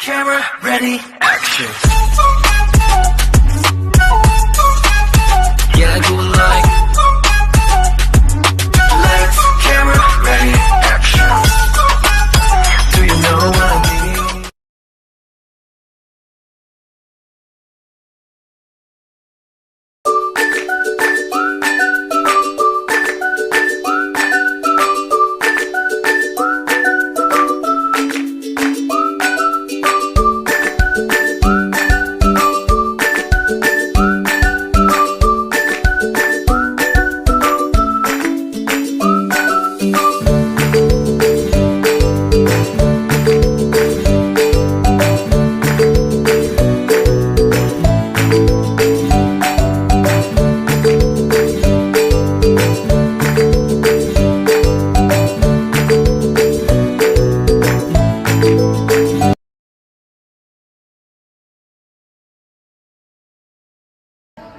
camera, ready, action. Yeah, I do it like lights, camera, ready, action. Do you know what I mean?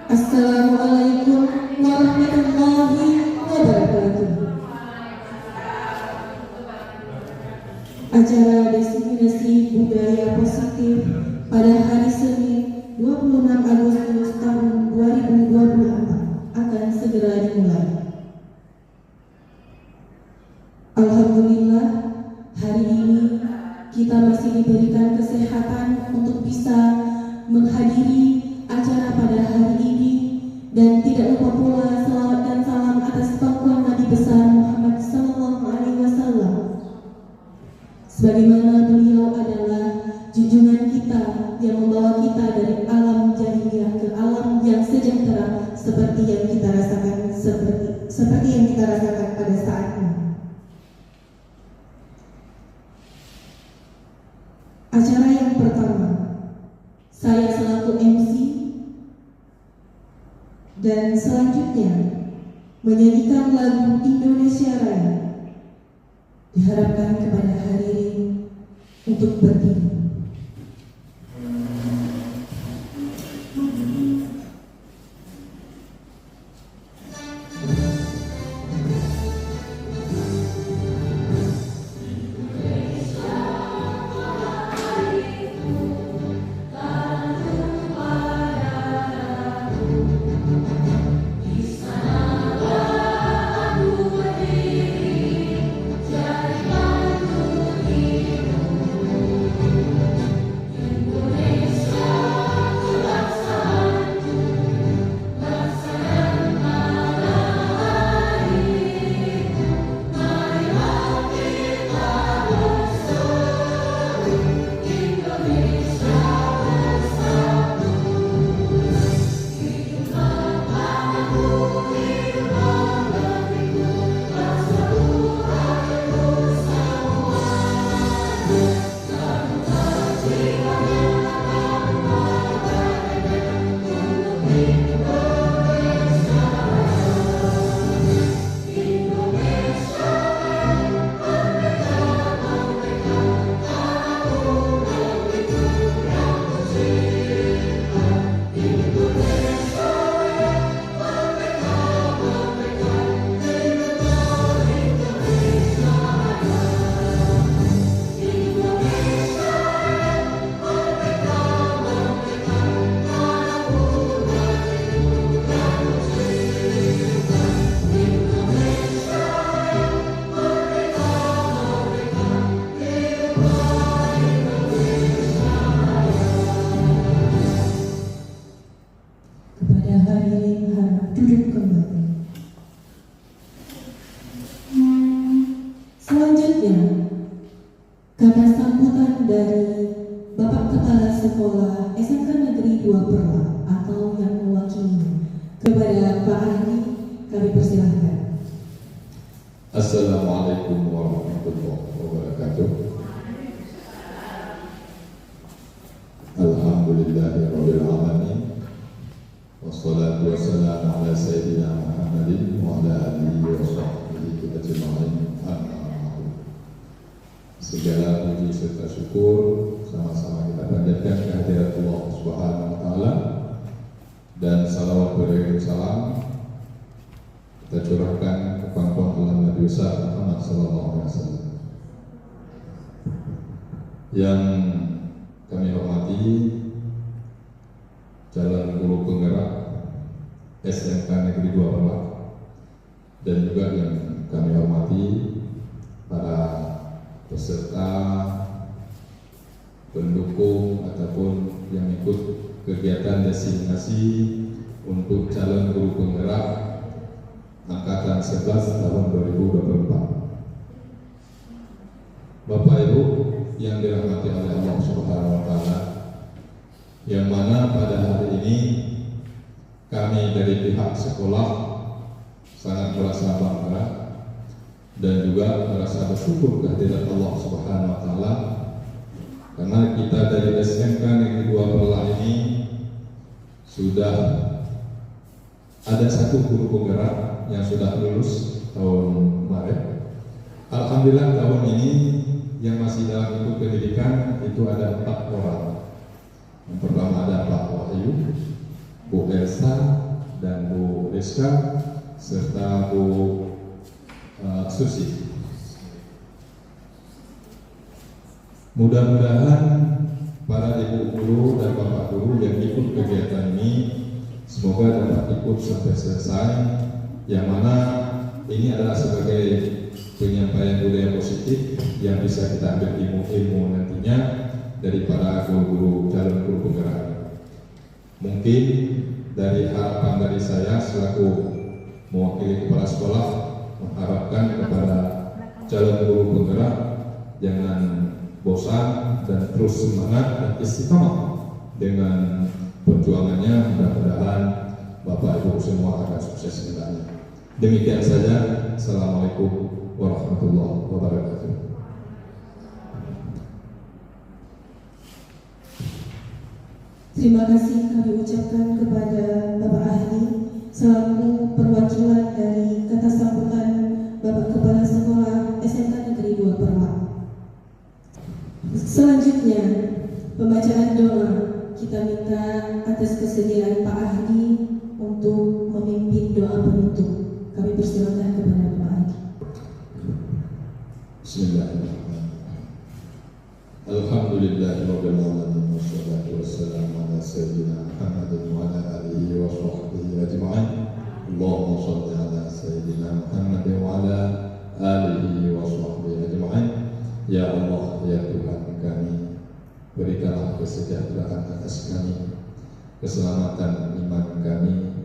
Assalamualaikum warahmatullahi wabarakatuh. Acara destinasi budaya positif pada hari Senin 26 Agustus tahun 2024 akan segera dimulai. Alhamdulillah, hari ini kita masih diberikan kesehatan untuk bisa menghadiri acara pada hari ini, dan tidak lupa pula salawat dan salam atas pangkuan Nabi besar Muhammad Sallallahu Alaihi Wasallam, sebagaimana beliau adalah junjungan kita yang membawa kita dari alam jahiliyah ke alam yang sejahtera seperti yang kita rasakan pada saat ini. Acara yang pertama, saya selaku MC, dan selanjutnya menyanyikan lagu Indonesia Raya. Diharapkan kepada hadirin untuk berdiri. Selanjutnya, kata sambutan dari Bapak Kepala Sekolah SMK Negeri 2 Perla atau yang mewakili kepada Pak Ahli, kami persilahkan. Assalamualaikum warahmatullahi wabarakatuh. Alhamdulillahirabbil alamin. Wassalatu wassalamu ala sayyidina Muhammadin wa ala alihi wa sahbihi ajma'in. Segala puji serta syukur sama-sama kita panjatkan kehadirat Allah Subhanahu wa taala, dan salawat salam kita curahkan ke pangkuan Allah Nabi besar Muhammad sallallahu alaihi wasallam yang kami hormati calon guru penggerak SMK Negeri 2 Perlak, dan juga yang kami hormati para peserta, pendukung ataupun yang ikut kegiatan destinasi untuk calon guru penggerak angkatan 11 tahun 2024. Bapak Ibu yang dirahmati oleh Allah Subhanahu wa taala, yang mana pada hari ini kami dari pihak sekolah sangat merasa bangga dan juga merasa bersyukur kehadirat Allah Subhanahu wa taala, karena kita dari SMK Negeri 2 Perlak ini sudah ada satu guru penggerak yang sudah lulus tahun kemarin. Alhamdulillah tahun ini yang masih dalam ikut pendidikan itu ada 4 orang. Yang pertama ada Pak Wahyu, Bu Elsa, dan Bu Rizka, serta Bu Susi. Mudah-mudahan para ibu guru dan bapak guru yang ikut kegiatan ini semoga dapat ikut sampai selesai, yang mana ini adalah sebagai penyampaian budaya positif yang bisa kita ambil ilmu-ilmu nantinya dari para guru-guru calon guru penggerak. Mungkin dari harapan dari saya selaku mewakili kepala sekolah mengharapkan kepada calon guru penggerak jangan bosan dan terus semangat dan istiqamah dengan perjuangannya. Mudah-mudahan Bapak Ibu semua akan sukses mendatangnya. Demikian saja. Assalamualaikum warahmatullahi wabarakatuh. Terima kasih kami ucapkan kepada Bapak Ahli selaku perwakilan dari kata sambutan Bapak Kepala Sekolah SMK Negeri 2 Perlak. Selanjutnya, pembacaan doa. Kita minta atas kesediaan Pak Ahli untuk memimpin doa penutup. Kami persilakan kepada Pak Ahli. Bismillahirrahmanirrahim. Alhamdulillahirabbil alamin wassalatu wassalamu ala sayyidina Muhammadin wa ala alihi wa sahbihi ajma'in. Allahumma shalli ala sayyidina Muhammadin wa ala alihi wa sahbihi ajma'in. Ya Allah, ya Tuhan kami, berikanlah kesejahteraan atas kami, keselamatan iman kami,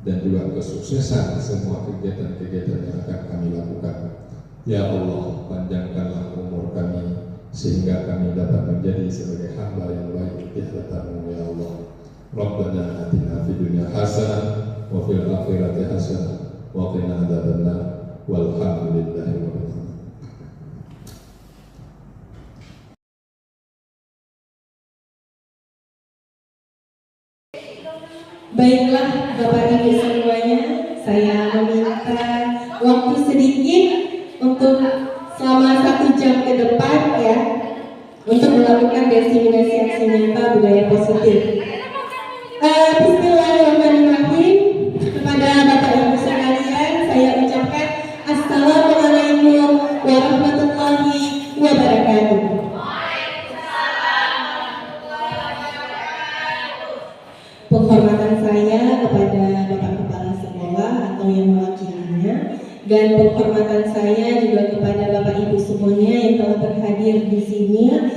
dan juga kesuksesan semua kegiatan-kegiatan yang akan kami lakukan. Ya Allah, panjangkanlah umur kami sehingga kami dapat menjadi sebagai hamba yang baik di hadapan-Mu ya Allah. Rabbana atina fid dunya hasanah wa fil akhirati hasanah wa qina adzabannar. Walhamdulillahi rabbil alamin. Baiklah Bapak Ibu semuanya, saya meminta waktu sedikit untuk selama 1 jam ke depan ya, untuk melakukan diseminasi aksi nyata budaya positif. Bismillahirrahmanirrahim. Kepada Bapak Ibu sekalian, saya ucapkan Assalamualaikum warahmatullahi wabarakatuh. Penghormatan saya kepada Bapak Kepala Sekolah atau yang mewakilinya, dan penghormatan saya juga kepada Bapak Ibu semuanya yang telah berhadir di sini,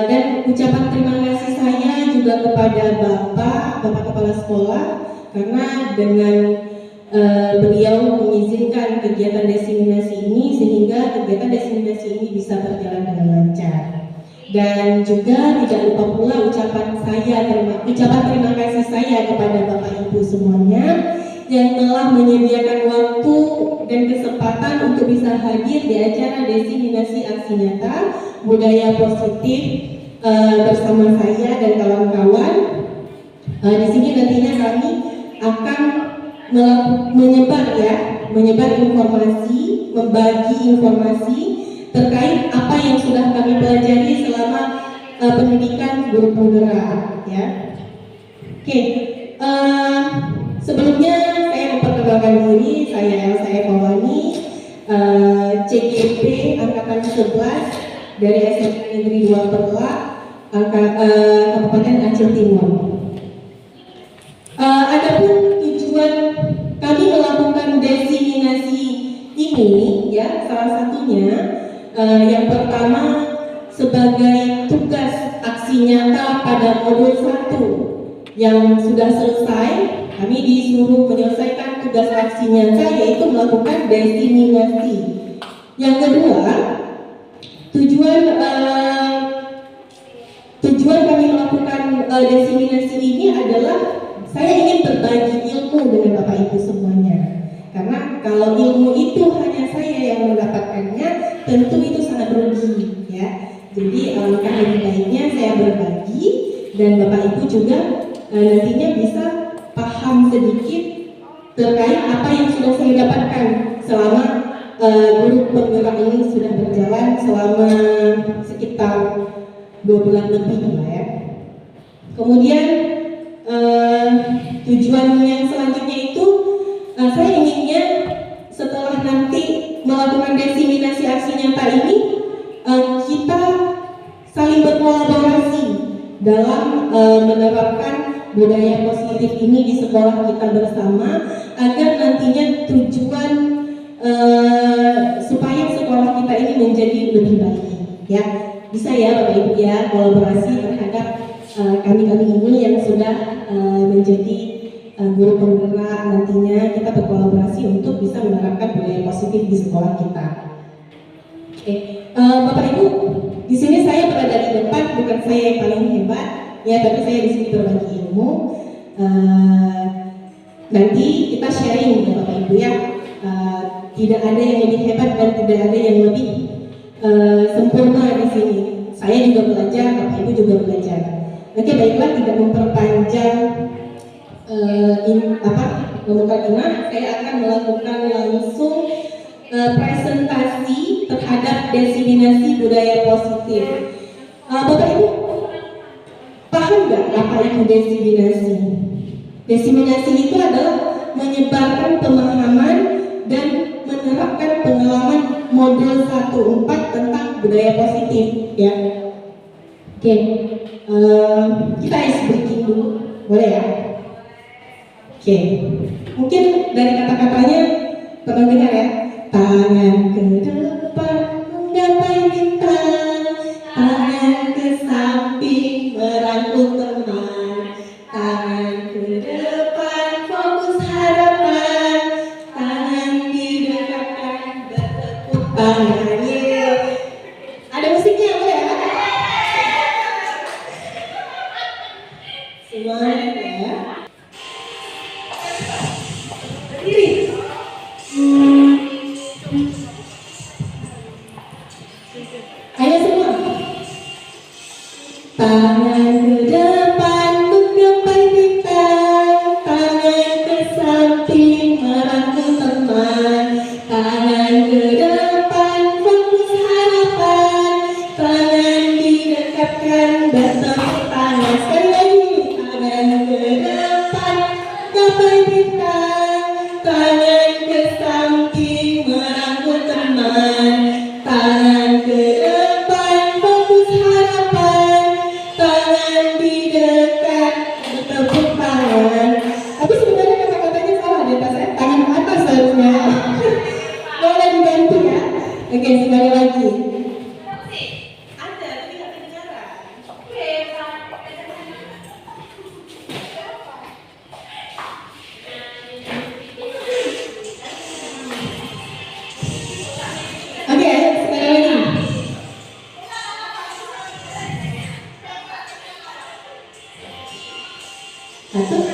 dan ucapan terima kasih saya juga kepada Bapak Kepala Sekolah karena dengan beliau mengizinkan kegiatan diseminasi ini sehingga kegiatan diseminasi ini bisa berjalan dengan lancar. Dan juga tidak lupa pula ucapan terima kasih saya kepada Bapak Ibu semuanya yang telah menyediakan waktu dan kesempatan untuk bisa hadir di acara diseminasi aksi nyata budaya positif bersama saya dan kawan-kawan. Di sini nantinya kami akan menyebar informasi, membagi informasi terkait apa yang sudah kami pelajari selama pendidikan guru penggerak ya. Oke, sebelumnya saya memperkenalkan diri, saya Elsa Epawani, CGP angkatan 11 dari SMK Negeri 2 Perlak. Kabupaten Aceh Timur. Adapun tujuan kami melakukan diseminasi ini, ya, salah satunya yang pertama sebagai tugas aksi nyata pada modul 1 yang sudah selesai, kami disuruh menyelesaikan tugas aksi nyata yaitu melakukan diseminasi. Yang kedua, tujuan kami melakukan diseminasi ini adalah saya ingin berbagi ilmu dengan Bapak Ibu semuanya. Karena kalau ilmu itu hanya saya yang mendapatkannya, tentu itu sangat rugi, ya. Jadi alangkah lebih baiknya saya berbagi dan Bapak Ibu juga nantinya bisa paham sedikit terkait apa yang sudah saya dapatkan selama grup penggerak ini sudah berjalan selama sekitar 2 bulan lebih lah, ya. Kemudian tujuan yang selanjutnya itu saya inginnya setelah nanti melakukan diseminasi aksi nyata ini kita saling berkolaborasi dalam menerapkan budaya positif ini di sekolah kita bersama agar nantinya tujuan supaya sekolah kita ini menjadi lebih baik, ya. Bisa ya Bapak Ibu ya, kolaborasi terhadap kami-kami ini yang sudah menjadi guru penggerak, nantinya kita berkolaborasi untuk bisa menerapkan budaya positif di sekolah kita. Oke, Bapak Ibu, di sini saya berada di depan, bukan saya yang paling hebat, ya, tapi saya di sini berbagi ilmu. Nanti kita sharing ya Bapak Ibu, ya. Tidak ada yang lebih hebat dan tidak ada yang lebih sempurna di sini. Saya juga belajar, Bapak Ibu juga belajar. Oke, baiklah, tidak memperpanjang mukadimah, saya akan melakukan langsung presentasi terhadap diseminasi budaya positif. Bapak Ibu paham nggak apa itu diseminasi? Diseminasi itu adalah menyebarkan pemahaman dan menerapkan pengalaman modul 1.4 tentang budaya positif, ya. Oke, kita ice breaking dulu, boleh ya? Oke, mungkin dari kata-katanya pernah dengar ya? Tangan ke depan menggapai bintang, tangan ke samping merangkul teman, tangan ke depan fokus harapan, tangan didekatkan bertepuk tangan. Ada musiknya boleh ya? Semuanya ya. Berdiri. Ayo semua. Tangan ke depan menggapai bintang, tangan ke samping merangkul teman, tangan ke depan fokus harapan, tangan didekatkan bertepuk tangan. Sekali lagi, tangan ke depan gapai bintang, tangan ke samping merangkul teman, tangan ke depan fokus harapan, tangan didekat bertepuk tangan. Tapi sebenarnya kata-katanya salah deh, saya tangan ke atas seharusnya. Boleh dibantu ya. Oke, sekali lagi. Ada, tapi nggak kedengaran. Oke, sekali lagi. Satu,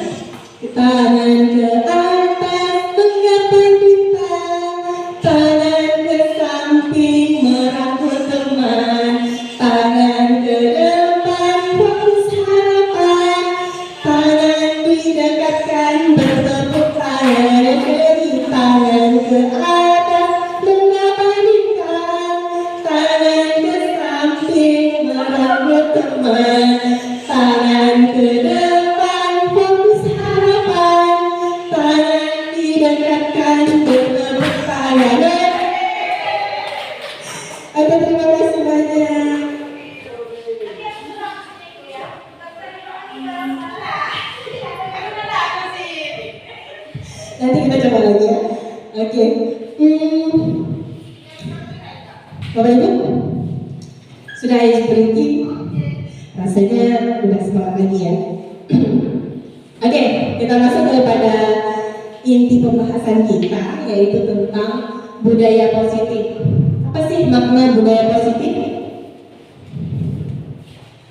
tangan ke atas menggapai bintang, tangan ke samping merangkul teman, tangan ke depan fokus harapan, tangan didekatkan bertepuk tangan. Dari tangan ke atas menggapai bintang, tangan ke samping merangkul teman, tangan ke depan fokus harapan, tangan Nanti kita coba lagi ya. Oke. Bapak Ibu, sudah ais breaking? Rasanya udah semangat lagi ya. Oke, kita masuk kepada inti pembahasan kita, yaitu tentang budaya positif. Apa sih makna budaya positif?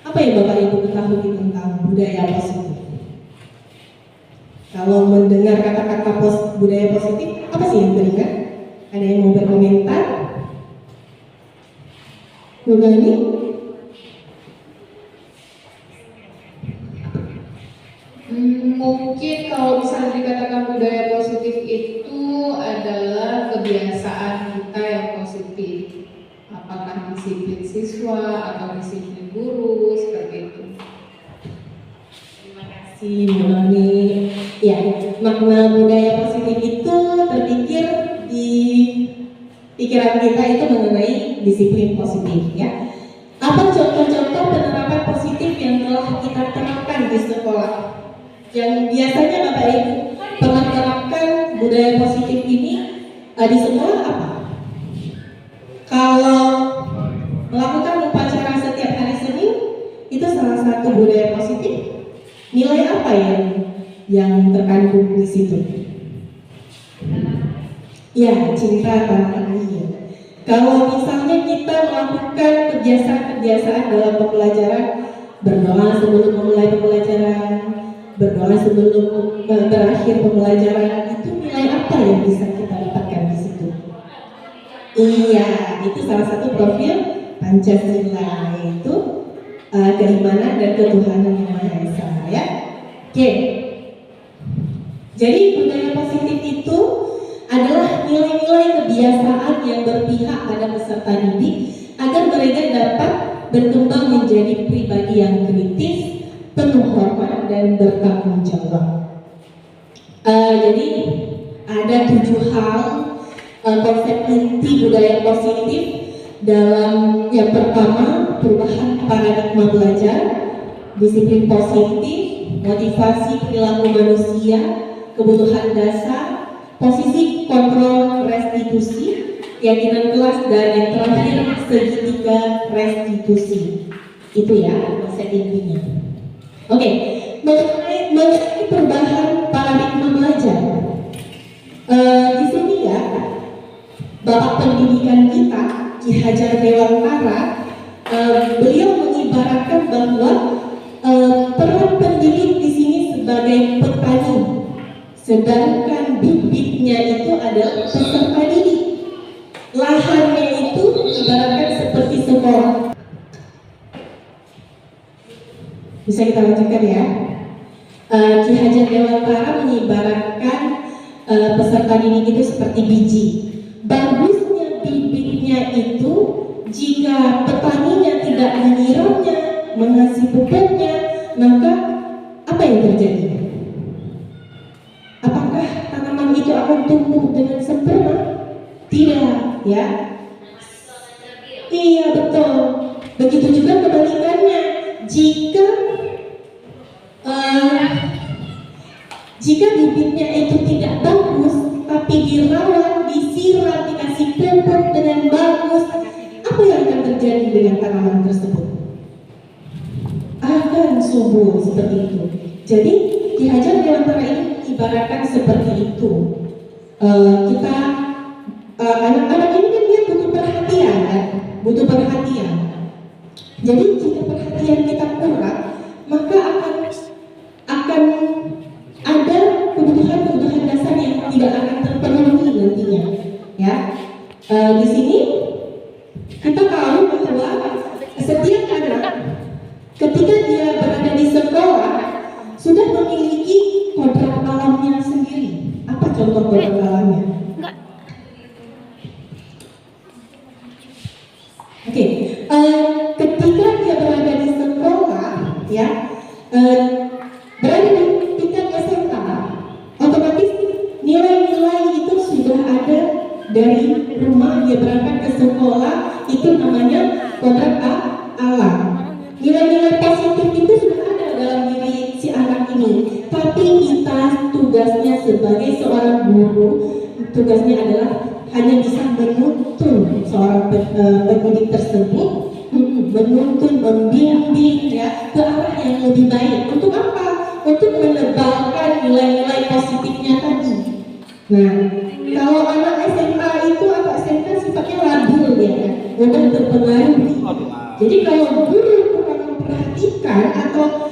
Apa yang Bapak Ibu ketahui tentang budaya positif? Kalau mendengar kata-kata budaya positif, apa sih yang teringat? Ada yang mau berkomentar? Bu Gani? Mungkin kalau misalnya dikatakan budaya positif itu adalah kebiasaan kita yang positif. Apakah disiplin siswa atau disiplin guru, seperti itu. Terima kasih Bu Gani. Ya, makna budaya positif itu terpikir di pikiran kita itu mengenai disiplin positif ya. Apa contoh-contoh penerapan positif yang telah kita terapkan di sekolah? Yang biasanya Bapak Ibu pernah terapkan budaya positif ini di sekolah apa? Kalau melakukan upacara setiap hari Senin itu salah satu budaya positif. Nilai apa yang terkandung di situ? Ya, cinta tanah air. Kalau misalnya kita melakukan kebiasaan-kebiasaan dalam pembelajaran, berdoa sebelum memulai pembelajaran, berdoa sebelum berakhir pembelajaran, itu nilai apa yang bisa kita dapatkan di situ? Iya, itu salah satu profil Pancasila, yaitu keimanan dan ketuhanan yang Maha Esa ya. Oke. Jadi budaya positif itu adalah nilai-nilai kebiasaan yang berpihak pada peserta didik agar mereka dapat berkembang menjadi pribadi yang kritis, penuh hormat dan bertanggung jawab. Jadi ada 7 hal konsep inti budaya positif. Dalam yang pertama, perubahan paradigma belajar, disiplin positif, motivasi perilaku manusia, kebutuhan dasar, posisi kontrol restitusi, keyakinan kelas, dan yang terakhir segitiga restitusi. Itu ya konsep intinya. Oke, mengenai perubahan paradigma belajar, di sini ya Bapak pendidikan kita Ki Hajar Dewantara, beliau mengibaratkan bahwa peran pendidik di sini sebagai petani, sedangkan bibitnya itu adalah peserta didik. Lahannya itu ibaratkan seperti sekolah. Bisa kita lanjutkan ya. Ki Hajar Dewantara mengibaratkan peserta didik itu seperti biji. Bagusnya bibitnya itu jika petaninya tidak menyiramnya, mengasih pupuknya, maka apa yang terjadi? Apakah tanaman itu akan tumbuh dengan sempurna? Tidak, ya. Iya, betul. Begitu juga kebalikannya. Jika bibitnya itu tidak bagus, tapi dirawat, disiram, dikasih pupuk dengan bagus, apa yang akan terjadi dengan tanaman tersebut? Akan subur seperti itu. Jadi Ki Hajar Dewantara ini ibaratkan seperti itu. Anak-anak ini kan dia butuh perhatian, kan? Butuh perhatian. Jadi jika perhatian kita kurang, maka akan ada kebutuhan dasar yang tidak akan terpenuhi nantinya. Ya, di sini kita tahu bahwa setiap anak ketika dia berada di sekolah sudah memiliki kodrat alamnya sendiri. Apa contoh kodrat alamnya? Oke, ketika dia berada di sekolah, ya, berada di tingkat SMA, otomatis nilai-nilai itu sudah ada dari rumah. Dia berangkat ke sekolah, itu namanya kodrat alam. Nilai-nilai positif itu sudah ada dalam diri si anak ini, tapi kita tugasnya sebagai seorang guru, tugasnya adalah hanya bisa menuntun seorang pendidik tersebut, menuntun, membimbing ya ke arah yang lebih baik. Untuk apa? Untuk menebalkan nilai-nilai positifnya tadi. Nah, kalau anak SMA itu atau SMK sifatnya labil ya, mudah terpengaruh. Jadi kalau guru kurang memperhatikan atau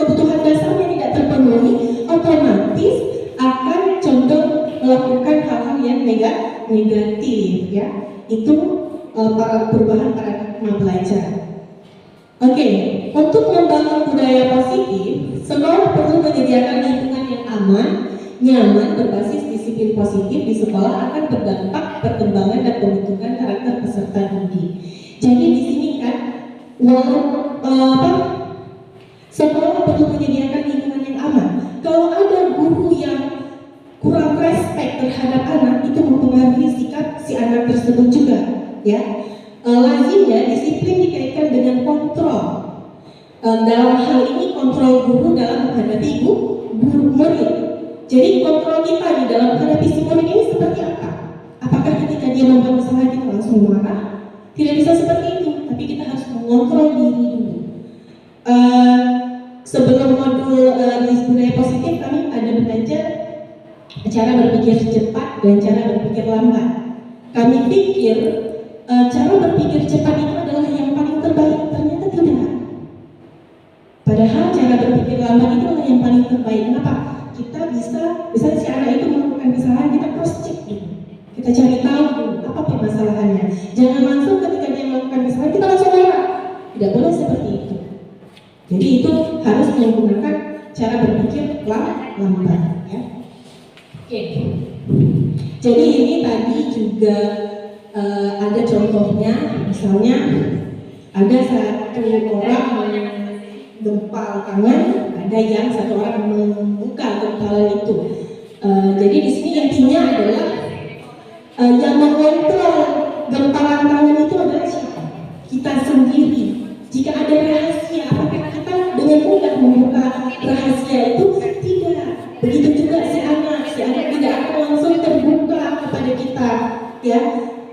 kebutuhan dasarnya tidak terpenuhi, otomatis akan condong melakukan hal-hal yang negatif ya. Itu perubahan paradigma belajar. Oke, untuk membangun budaya positif, sekolah perlu menyediakan lingkungan yang aman, nyaman, berbasis disiplin positif di sekolah akan berdampak perkembangan dan pembentukan karakter peserta didik. Jadi di sini kan, sekolah perlu menyediakan lingkungan yang aman. Kalau ada guru yang kurang respect terhadap anak, itu mempengaruhi sikap si anak tersebut juga, ya. Lazimnya disiplin dikaitkan dengan kontrol. Dalam hal ini kontrol guru dalam menghadapi guru murid. Jadi kontrol kita di dalam menghadapi si murid ini seperti apa? Apakah ketika dia membuat kesalahan kita langsung marah? Tidak bisa seperti itu, tapi kita harus mengontrol diri dulu. Sebelum modul di budaya positif, kami ada belajar cara berpikir cepat dan cara berpikir lambat. Kami pikir cara berpikir cepat itu adalah yang paling terbaik, ternyata tidak. Padahal cara berpikir lambat itu adalah yang paling terbaik. Kenapa? Kita bisa, misalnya si anak itu melakukan kesalahan, kita cross check dulu. Kita cari tahu dulu apa permasalahannya. Jangan langsung ketika dia melakukan kesalahan kita langsung marah. Tidak boleh seperti itu. Jadi itu harus menggunakan cara berpikir lambat, ya. Oke. Jadi ini tadi juga ada contohnya, misalnya ada satu orang menggempal tangan, ada yang satu orang membuka gempalan itu. Jadi di sini intinya adalah yang mengontrol gempalan tangan itu adalah siapa? Kita sendiri. Jika ada rahasia, apakah kita dengan mudah membuka rahasia itu? Tidak. Begitu juga si anak tidak akan langsung terbuka kepada kita, ya.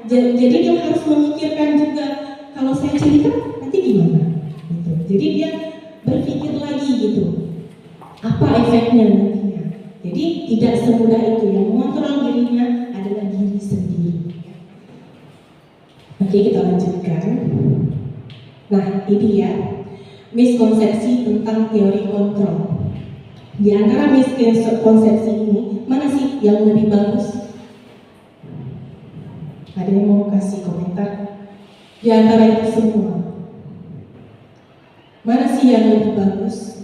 Jadi dia harus memikirkan juga, kalau saya cerita nanti gimana? Gitu. Jadi dia berpikir lagi gitu, apa efeknya nantinya. Jadi tidak semudah itu, yang mengontrol dirinya adalah diri sendiri. Oke, kita lanjutkan. Nah, ini ya, miskonsepsi tentang teori kontrol. Di antara miskonsepsi ini, mana sih yang lebih bagus? Ada yang mau kasih komentar? Di antara itu semua, mana sih yang lebih bagus?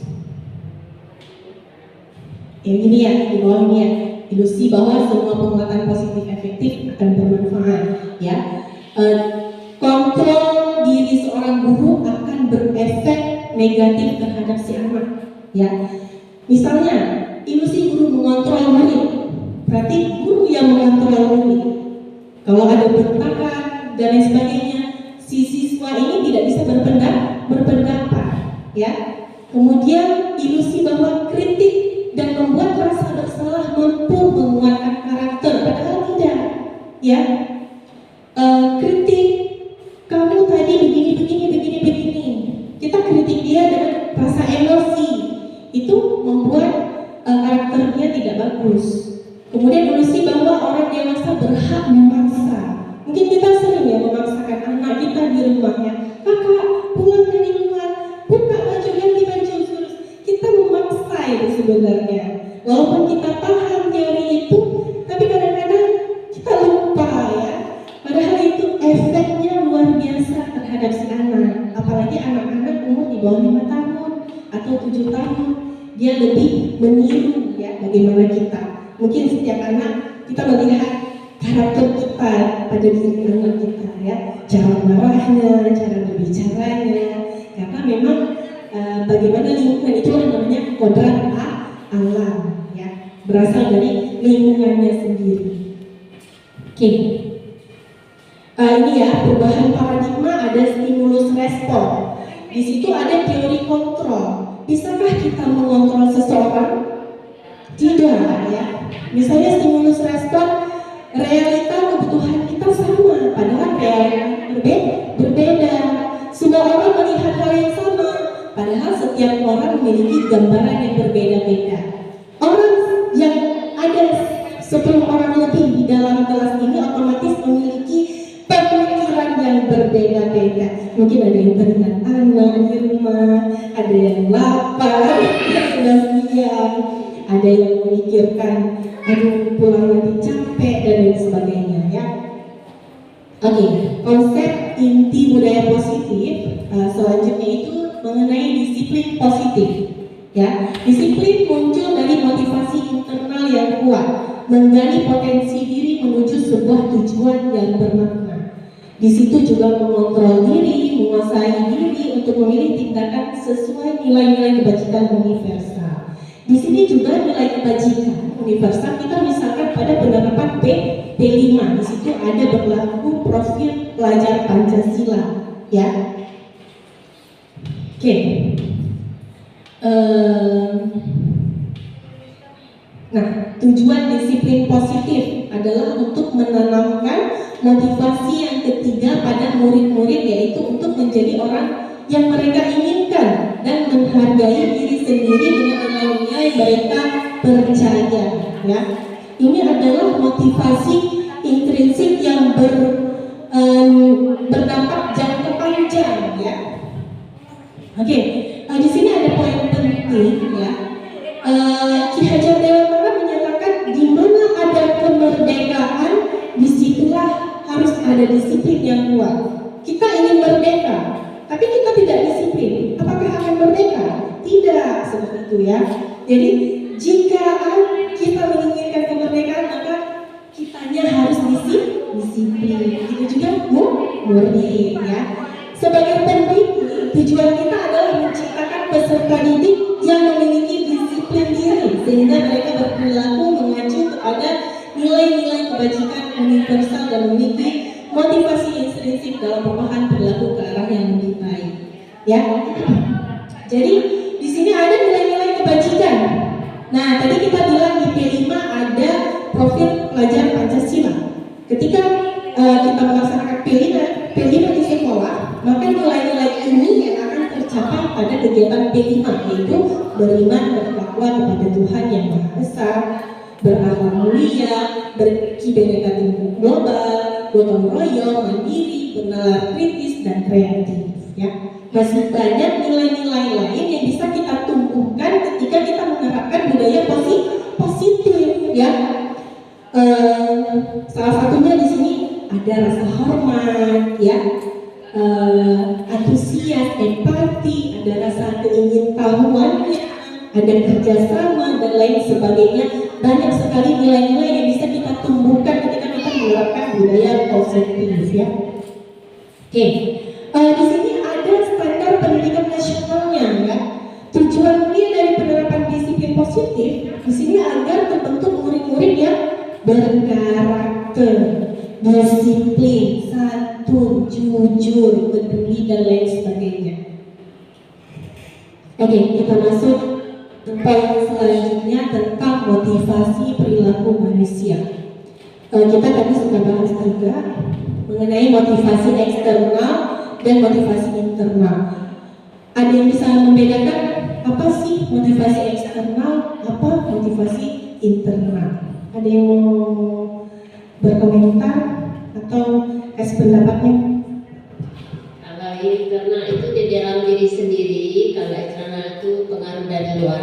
Yang ini ya, di bawah ini ya, ilusi bahwa semua penguatan positif efektif akan bermanfaat, ya. Kontrol diri seorang guru akan berefek negatif terhadap si anak, ya. Misalnya, ilusi guru mengontrol murid, berarti guru yang mengontrol murid. Kalau ada bentakan dan lain sebagainya, si siswa ini tidak bisa berpendapat, ya. Kemudian ilusi bahwa kritik dan membuat rasa bersalah mampu menguatkan karakter, padahal tidak, ya. Kritik, kamu tadi begini. Kita kritik dia dengan rasa emosi, itu membuat karakternya tidak bagus. Kemudian ilusi bahwa orang dewasa berhak memaksa. Mungkin kita sering ya memaksakan anak kita di rumahnya. Kakak, pulang dari luar, buka baju, ganti baju, terus. Kita memaksa itu sebenarnya. Walaupun kita paham teori itu, tapi kadang-kadang kita lupa ya. Padahal itu efeknya luar biasa terhadap si anak. Apalagi anak-anak umur di bawah 5 tahun atau 7 tahun. Dia lebih meniru ya bagaimana kita. Mungkin setiap anak kita melihat karakter kita pada diri anak kita, ya, cara marahnya, cara berbicaranya, karena memang bagaimana lingkungan itu namanya kodrat alam, ya, berasal dari lingkungannya sendiri. Oke, ini ya perubahan paradigma, ada stimulus respon. Di situ ada teori kontrol. Bisakah kita mengontrol seseorang? Tidak ya. Misalnya stimulus respon, realita kebutuhan kita sama, padahal realita berbeda. Semua orang melihat hal yang sama, padahal setiap orang memiliki gambaran yang berbeda-beda. Orang yang ada 10 orang lebih di dalam kelas ini otomatis memiliki pemikiran yang berbeda-beda. Mungkin ada yang teringat anak di rumah, ada yang lapar, yang sudah siang, ada yang memikirkan aduh pulang nanti capek dan lain sebagainya ya. Oke, konsep inti budaya positif selanjutnya itu mengenai disiplin positif. Ya, disiplin muncul dari motivasi internal yang kuat, menggali potensi diri menuju sebuah tujuan yang bermakna. Di situ juga mengontrol diri, menguasai diri untuk memilih tindakan sesuai nilai-nilai kebajikan universal. Di sini juga nilai kebajikan universal kita misalkan pada penerapan P5. Di situ ada berlaku profil pelajar Pancasila, ya. Oke. Nah, tujuan disiplin positif adalah untuk menanamkan motivasi yang ketiga pada murid-murid, yaitu untuk menjadi orang yang mereka inginkan dan menghargai diri sendiri dengan nilai-nilai mereka percaya. Ya, ini adalah motivasi intrinsik yang berdampak jangka panjang. Ya, oke. Di sini ada poin penting ya. Ki Hajar Dewantara menyatakan di mana ada kemerdekaan, disitulah harus ada disiplin yang kuat. Kita ingin merdeka, tapi kita tidak disiplin. Apakah akan merdeka? Tidak seperti itu ya. Jadi jika kita menginginkan kemerdekaan, maka kitanya harus disiplin. Itu juga murid ya. Sebagai pendidik, tujuan kita adalah menciptakan peserta didik yang memiliki disiplin diri sehingga mereka berperilaku mengacu kepada nilai-nilai kebajikan universal dan memiliki motivasi intrinsik dalam perubahan perilaku ke arah yang lebih baik. Ya, jadi di sini ada nilai-nilai kebajikan. Nah, tadi kita bilang di P5 ada profil pelajar Pancasila. Ketika kita melaksanakan P5 di sekolah, maka nilai-nilai ini yang akan tercapai pada kegiatan P5, yaitu beriman bertakwa kepada Tuhan yang Maha Esa, berakhlak mulia, berkiberneka tinggi global, gotong royong, mandiri, bernalar kritis dan kreatif. Ya, masih banyak nilai-nilai lain yang bisa kita tumbuhkan ketika kita menerapkan budaya positif. Ya, salah satunya di sini ada rasa hormat, ya. Antusias, empati, ada rasa keingintahuannya, ada kerjasama dan lain sebagainya. Banyak sekali nilai-nilai yang bisa kita tumbuhkan ketika kita menerapkan budaya positif ya. Oke, di sini ada standar pendidikan nasionalnya ya. Tujuan dia dari penerapan disiplin positif di sini agar terbentuk murid-murid yang berkarakter, disiplin, santun, jujur, peduli dan lain sebagainya. Oke, kita masuk poin selanjutnya tentang motivasi perilaku manusia. Kita tadi sudah bahas juga mengenai motivasi eksternal dan motivasi internal. Ada yang bisa membedakan apa sih motivasi eksternal, apa motivasi internal? Ada yang mau berkomentar atau kasih pendapatnya? Kalau internal itu di dalam diri sendiri, kalau eksternal itu pengaruh dari luar.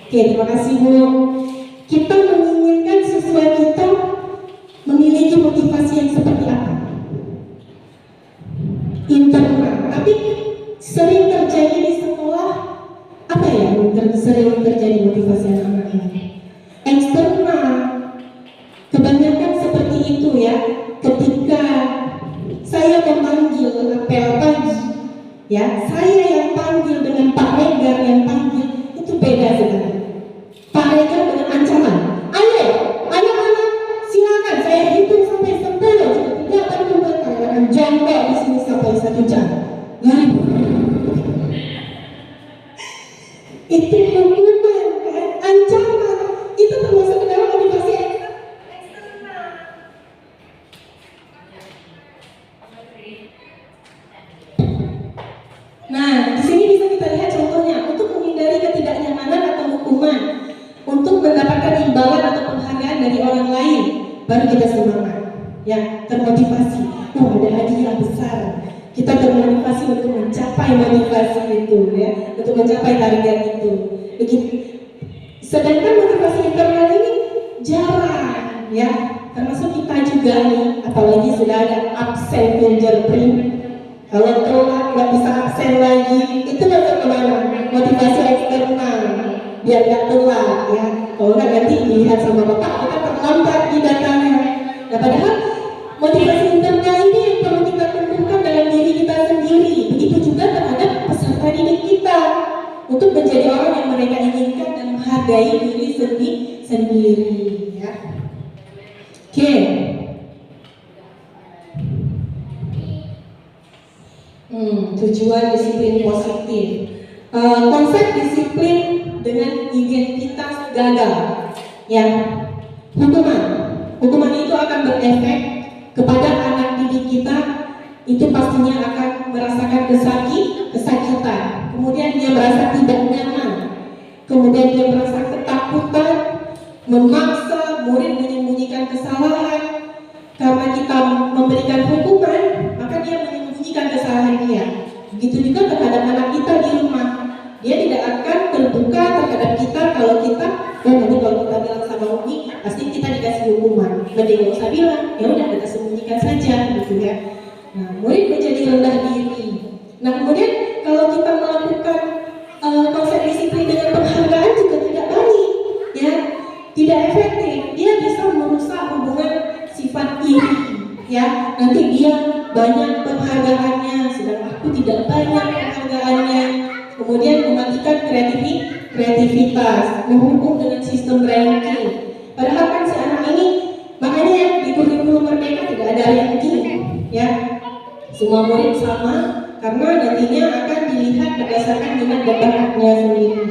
Oke, terima kasih Bu. Kita menginginkan siswa kita memiliki motivasi yang seperti apa? Internal. Tapi sering terjadi di sekolah apa ya? Sering terjadi motivasi anak-anak ini. Eksternal. Kebanyakan seperti itu ya. Ketika saya memanggil apel pagi, ya, saya yang panggil dengan Pak Regar yang panggil, itu beda sekali. Pak Regar dengan ancaman, ayo anak-anak silakan saya hitung sampai 10, jika tidak akan jongkok di sini sampai 1 jam. itu hukuman, kan? Ancaman, itu termasuk ke dalam motivasi eksternal. Nah, di sini bisa kita lihat contohnya untuk menghindari ketidaknyamanan atau hukuman, untuk mendapatkan imbalan atau penghargaan dari orang lain, baru kita semangat, ya, termotivasi. Oh, ada hadiah besar. Kita termotivasi untuk mencapai motivasi itu, ya, untuk mencapai target itu. Begitu. Sedangkan motivasi internal ini jarang, ya, termasuk kita juga nih, apalagi sudah ada absen fingerprint. Kalau telat nggak bisa absen lagi, itu masuk kemana? Motivasi eksternal, biar nggak telat, ya. Kalau nggak nanti dilihat sama bapak, kita terlambat di datanya. Nah, padahal motivasi internal ini yang perlu kita tumbuhkan dalam diri kita sendiri. Begitu juga terhadap peserta didik kita, untuk menjadi orang yang mereka inginkan dan menghargai diri sendiri, ya. Oke. Tujuan disiplin positif. Konsep disiplin dengan identitas gagal, ya. Hukuman itu akan berefek kepada anak didik kita. Itu pastinya akan merasakan kesakitan. Kemudian dia merasa tidak nyaman. Kemudian dia merasa ketakutan, memaksa murid menyembunyikan kesalahan. Karena kita memberikan hukuman, maka dia menyembunyikan kesalahan dia. Begitu juga terhadap anak kita di rumah. Dia tidak akan terbuka terhadap kita kalau kita, nanti kalau kita bilang sama Umi, pasti kita dikasih hukuman. Mending nggak usah bilang, ya udah kita sembunyikan saja, gitu ya. Nah, murid menjadi rendah diri. Nah, kemudian kalau kita melakukan konsep disiplin dengan penghargaan juga tidak baik, ya, tidak efektif. Dia bisa merusak hubungan sifat iri, ya. Nanti dia banyak penghargaannya, sedang aku tidak banyak penghargaannya. Kemudian mematikan kreativitas, menghukum dengan sistem ranking. Padahal kan si anak ini, makanya di kurikulum Merdeka tidak ada ranking, ya. Semua murid sama, karena nantinya akan dilihat berdasarkan minat dan bakatnya sendiri.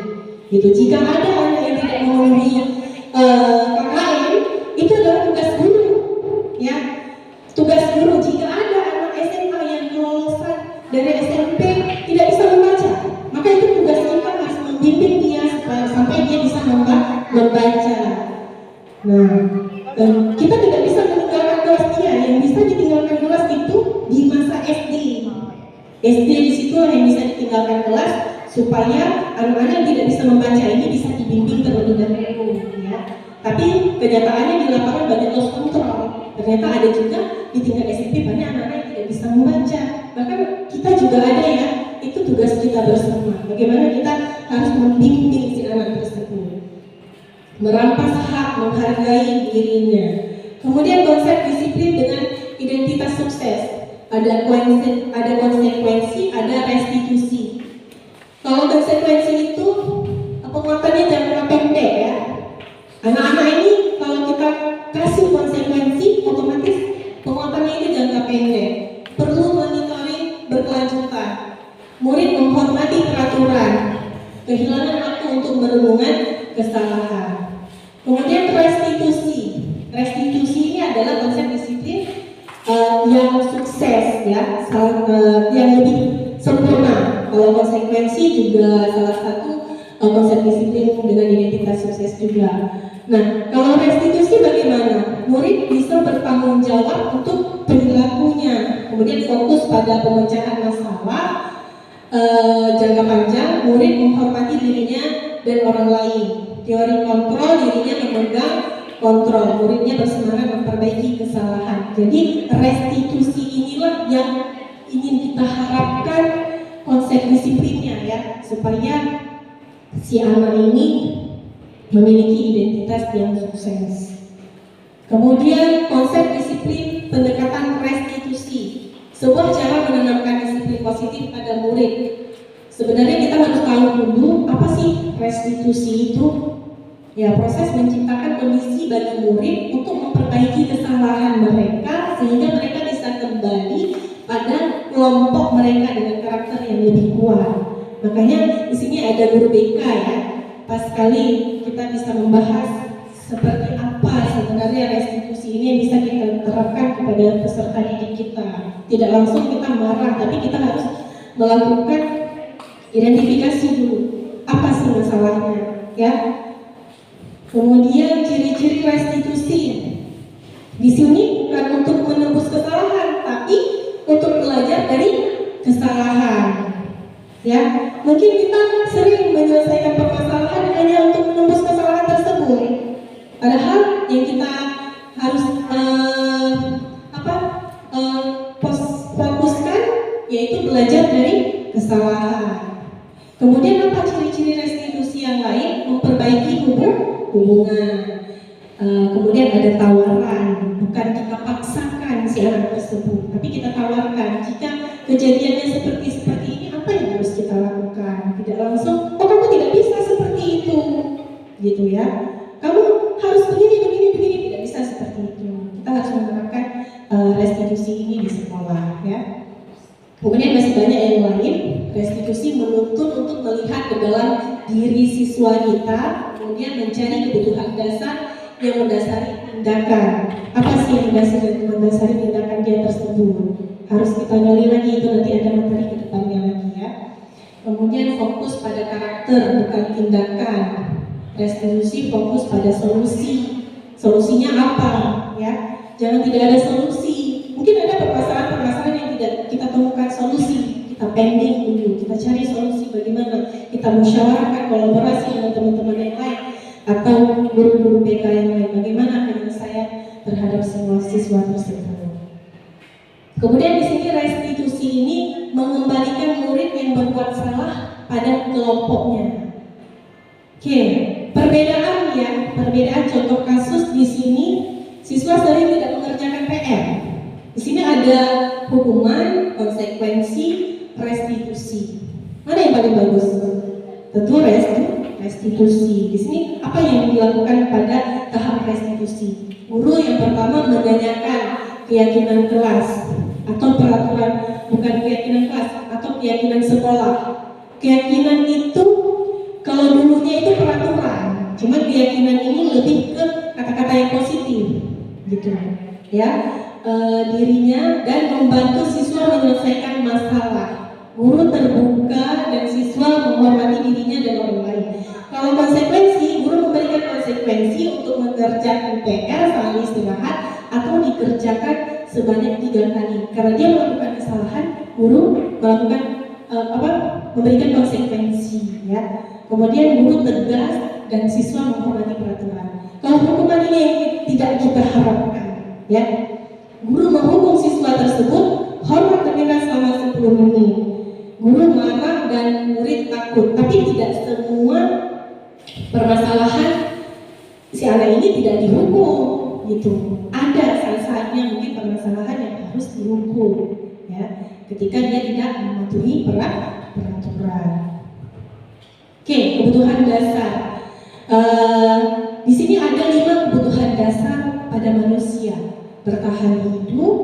Gitu. Jika ada anak yang tidak memenuhi KKM, itu adalah tugas guru, ya. Tugas guru. Jika ada anak SMA yang lulusan dari SMP tidak bisa membaca, maka itu tugas kita harus membimbing dia sampai dia bisa membaca. Nah, kita tidak bisa meninggalkan kelas dia. Yang bisa ditinggalkan kelas itu di masa SD. SD di situ yang bisa ditinggalkan kelas supaya anak-anak yang tidak bisa membaca ini bisa dibimbing terlebih dahulu, ya. Tapi kenyataannya di lapangan banyak loss control. Ternyata ada juga di tingkat SMP banyak anak-anak yang tidak bisa membaca. Bahkan kita juga ada, ya. Itu tugas kita bersama. Bagaimana kita harus membimbing si anak tersebut, merampas hak, menghargai dirinya. Kemudian konsep disiplin dengan identitas sukses. Ada konsekuensi, ada restitusi. Kalau konsekuensi itu penguatannya jangka pendek, ya. Anak-anak ini kalau kita kasih konsekuensi, otomatis penguatannya itu jangka pendek. Perlu monitoring berkelanjutan. Murid menghormati peraturan, kehilangan waktu untuk merenungan kesalahan. Kemudian restitusi. Restitusi ini adalah konsep disiplin yang sukses, ya, yang lebih sempurna. Kalau konsekuensi juga salah satu konsep disiplin dengan identitas sukses juga. Nah, kalau restitusi bagaimana? Murid bisa bertanggung jawab untuk perilakunya, kemudian fokus pada pemecahan masalah jangka panjang. Murid menghormati dirinya dan orang lain. Teori kontrol, dirinya memegang kontrol, muridnya bersemangat memperbaiki kesalahan. Jadi restitusi inilah yang ingin kita harapkan konsep disiplinnya, ya, supaya si anak ini memiliki identitas yang sukses. Kemudian konsep disiplin pendekatan restitusi, sebuah cara menanamkan disiplin positif pada murid. Sebenarnya kita harus tahu dulu apa sih restitusi itu. Ya, proses menciptakan kondisi bagi murid untuk memperbaiki kesalahan mereka sehingga mereka bisa kembali pada kelompok mereka dengan karakter yang lebih kuat. Makanya di sini ada guru BK ya. Pas sekali kita bisa membahas seperti apa sebenarnya restitusi ini yang bisa kita terapkan kepada peserta didik kita. Tidak langsung kita marah, tapi kita harus melakukan identifikasi dulu. Apa sih masalahnya, ya? Kemudian ciri-ciri restitusi. Di sini bukan untuk menebus kesalahan, tapi untuk belajar dari kesalahan. Ya, mungkin kita sering menyelesaikan permasalahan hanya untuk menembus kesalahan tersebut. Padahal yang kita harus fokuskan yaitu belajar dari kesalahan. Kemudian apa ciri-ciri restitusi yang lain? Memperbaiki hubungan. Kemudian ada tawaran, bukan kita paksakan si anak tersebut, tapi kita tawarkan. Jika kejadiannya seperti ini, apa yang harus kita lakukan? Tidak langsung, oh kamu tidak bisa seperti itu, gitu ya. Kamu harus begini, tidak bisa seperti itu. Kita harus menerapkan restitusi ini di sekolah, ya. Kemudian masih banyak yang lain. Restitusi menuntut untuk melihat ke dalam diri siswa kita, kemudian mencari kebutuhan dasar yang mendasari tindakan. Apa sih yang mendasari tindakan dia tersebut? Harus kita gali lagi, itu nanti ada materi ke depannya lagi ya. Kemudian fokus pada karakter bukan tindakan. Restitusi fokus pada solusi. Solusinya apa? Ya, jangan tidak ada solusi. Mungkin ada permasalahan yang tidak kita temukan solusi. Kita pending dulu, kita cari solusi bagaimana. Kita musyawarahkan, kolaborasi dengan teman-teman yang lain atau guru-guru BK yang lain. Bagaimana penyelesaian terhadap semua siswa tersebut. Kemudian di sini restitusi ini mengembalikan murid yang berbuat salah pada kelompoknya. Oke, perbedaan contoh kasus di sini siswa sering tidak mengerjakan PR. Di sini ada hukuman, konsekuensi, restitusi. Mana yang paling bagus? Tentu restitusi. Di sini apa yang dilakukan pada tahap restitusi? Guru yang pertama menanyakan keyakinan kelas atau peraturan, bukan keyakinan kelas atau keyakinan sekolah. Keyakinan itu kalau dulunya itu peraturan, cuma keyakinan ini lebih ke kata-kata yang positif, gitu, ya. Dirinya dan membantu siswa menyelesaikan masalah. Guru terbuka dan siswa menghormati dirinya dan orang lain. Kalau konsekuensi, guru memberikan konsekuensi untuk mengerjakan PR saat istirahat atau dikerjakan sebanyak 3 kali. Karena dia melakukan kesalahan, guru melakukan memberikan konsekuensi, ya. Kemudian guru tegas dan siswa menghormati peraturan. Kalau hukuman ini yang tidak kita harapkan, ya. Guru menghukum siswa tersebut hormat terminal selama 10 menit. Guru marah dan murid takut, tapi tidak semua permasalahan si anak ini tidak dihukum, gitu. Ada saat-saatnya mungkin permasalahan yang harus dihukum, ya, ketika dia tidak mematuhi peraturan. Oke, kebutuhan dasar. Di sini ada 5 kebutuhan dasar pada manusia: bertahan hidup,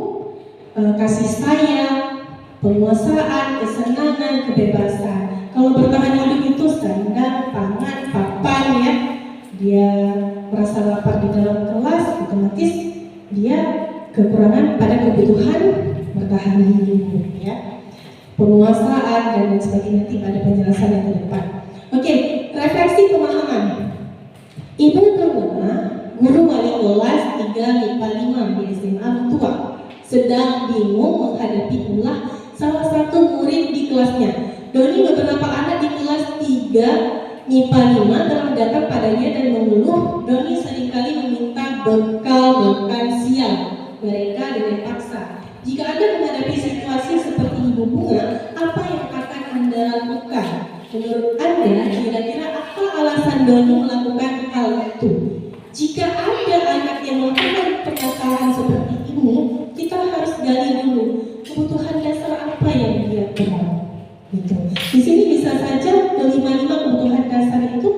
kasih sayang, penguasaan, kesenangan, kebebasan. Kalau bertahan hidup itu sandang, pangan, papan, ya. Dia merasa lapar di dalam kelas, otomatis dia kekurangan pada kebutuhan bertahan hidup, ya. Penguasaan dan lain sebagainya, nanti ada penjelasan yang ke depan. Oke, refleksi pemahaman. Ibu Nurmana, guru wali kelas 3 MIPA 5 di SMA Tua, sedang bingung menghadapi ulah salah satu murid di kelasnya. Doni beberapa anak di kelas 3 MIPA 5 telah datang padanya dan mengeluh Doni seringkali meminta bekal makan siang mereka dengan paksa. Jika Anda menghadapi situasi seperti Ibu Bunga, apa yang akan Anda lakukan? Menurut Anda, kira-kira apa alasan Doni melakukan hal itu? Jika ada anak yang melakukan permasalahan seperti ini, kita harus gali dulu kebutuhan dasar apa yang dia perlu. Gitu. Di sini bisa saja ke-5 kebutuhan dasar itu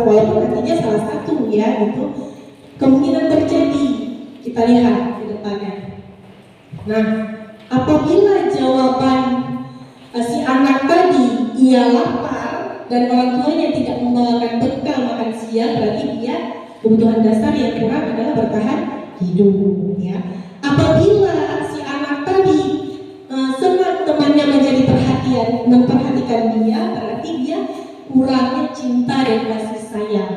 walaupun nantinya salah satu, ya, gitu. Kemungkinan terjadi, kita lihat ke depannya. Nah, apabila jawaban si anak tadi dia lapar dan orang tuanya tidak membawakan bekal makan siang, berarti dia kebutuhan dasar yang kurang adalah bertahan hidup, ya. Apabila si anak tadi senang temannya menjadi perhatian, memperhatikan dia, berarti dia kurangnya cinta dan kasih sayang.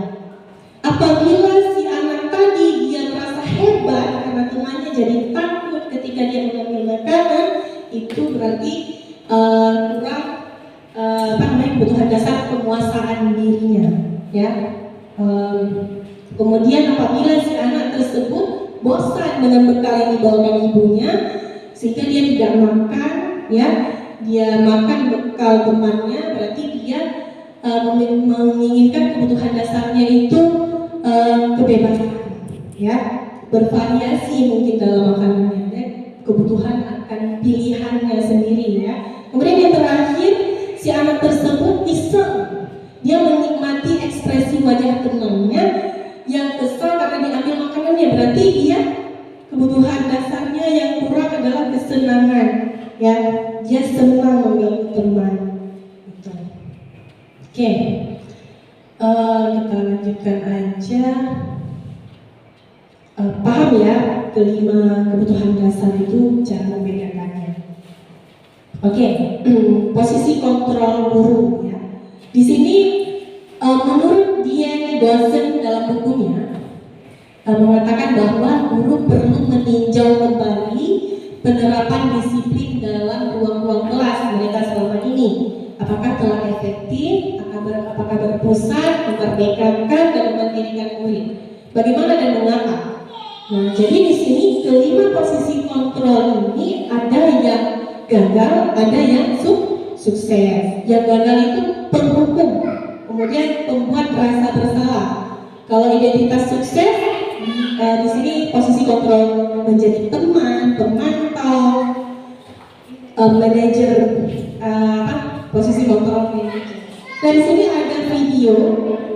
Apabila si anak tadi dia merasa hebat karena temannya jadi takut ketika dia mengambil makanan, itu berarti kurang kebutuhan dasar penguasaan dirinya, ya. Kemudian apabila si anak tersebut bosan dengan bekal yang dibawakan ibunya, sehingga dia tidak makan, ya, dia makan bekal temannya, berarti dia menginginkan kebutuhan dasarnya itu kebebasan, ya, bervariasi mungkin dalam makanannya, dan kebutuhan akan pilihannya sendiri, ya. Kemudian yang terakhir, si anak tersebut iseng, dia menikmati ekspresi wajah temannya yang kesal karena diambil makanannya, berarti dia kebutuhan dasarnya yang kurang adalah kesenangan, ya, dia senang mengganggu teman. Gitu. Oke, kita lanjutkan aja. Paham ya, kelima kebutuhan dasar itu cara membedakannya. Oke, posisi kontrol guru, ya. Di sini menurut Diane Dawson dalam bukunya mengatakan bahwa guru perlu meninjau kembali penerapan disiplin dalam ruang-ruang kelas mereka selama ini. Apakah telah efektif, apakah berpusat, memerdekakan, dan memandirikan murid. Bagaimana dan mengapa? Nah, jadi di sini kelima posisi kontrol ini ada yang gagal, ada yang sukses. Yang gagal itu penghukum, kemudian pembuat rasa bersalah. Kalau identitas sukses, di sini posisi kontrol menjadi teman, pemantau, manajer, posisi kontrol manajer. Dan di sini ada video,